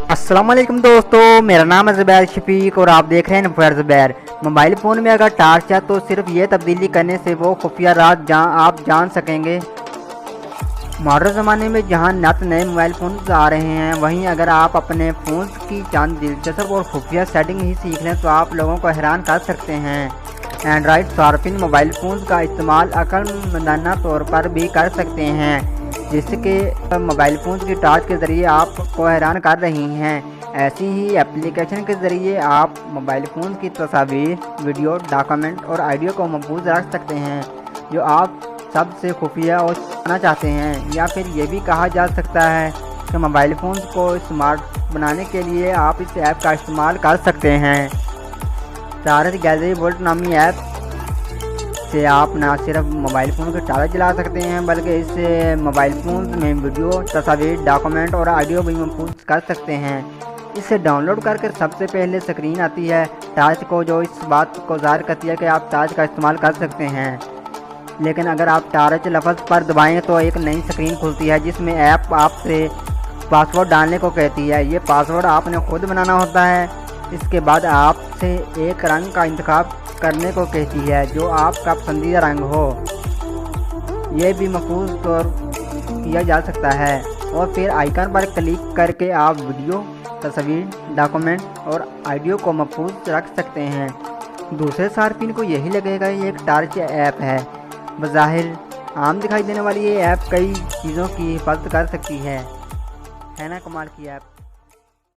अस्सलाम वालेकुम दोस्तों, मेरा नाम है ज़ुबैर शफीक और आप देख रहे हैं इन्फो ज़ुबैर। मोबाइल फ़ोन में अगर टार्च है तो सिर्फ ये तब्दीली करने से वो खुफिया राज आप जान सकेंगे। मॉडर्न ज़माने में जहां नत नए मोबाइल फ़ोन आ रहे हैं, वहीं अगर आप अपने फ़ोन की चंद दिलचस्प और खुफिया सेटिंग ही सीख लें तो आप लोगों को हैरान कर सकते हैं। एंड्रॉयड सार्फिन मोबाइल फ़ोन का इस्तेमाल अक्लमंदाना तौर पर भी कर सकते हैं, जिसके मोबाइल फ़ोन की टार्च के ज़रिए आपको हैरान कर रही हैं। ऐसी ही एप्लीकेशन के ज़रिए आप मोबाइल फ़ोन की तस्वीर, वीडियो, डॉक्यूमेंट और ऑडियो को महफूज रख सकते हैं जो आप सबसे खुफिया और छुपाना चाहते हैं। या फिर ये भी कहा जा सकता है कि मोबाइल फ़ोन को स्मार्ट बनाने के लिए आप इस ऐप का इस्तेमाल कर सकते हैं। चार्ज गैलरी वोल्ट नामी ऐप से आप ना सिर्फ मोबाइल फ़ोन के चार्ज चला सकते हैं, बल्कि इससे मोबाइल फ़ोन में वीडियो, तस्वीर, डॉक्यूमेंट और ऑडियो भी महफूज कर सकते हैं। इसे डाउनलोड करके सबसे पहले स्क्रीन आती है टार्च को, जो इस बात को ज़ाहिर करती है कि आप टार्च का इस्तेमाल कर सकते हैं। लेकिन अगर आप टार्च लफ्ज़ पर दबाएं तो एक नई स्क्रीन खुलती है जिसमें ऐप आपसे पासवर्ड डालने को कहती है। ये पासवर्ड आपने खुद बनाना होता है। इसके बाद आपसे एक रंग का इंतखाब करने को कहती है जो आपका पसंदीदा रंग हो। यह भी महफूज तौर किया जा सकता है और फिर आइकन पर क्लिक करके आप वीडियो, तस्वीर, डॉक्यूमेंट और ऑडियो को महफूज रख सकते हैं। दूसरे सार्फिन को यही लगेगा ये एक टार्च ऐप है। बज़ाहिर आम दिखाई देने वाली ये ऐप कई चीज़ों की हिफाजत कर सकती है ना कमाल की ऐप।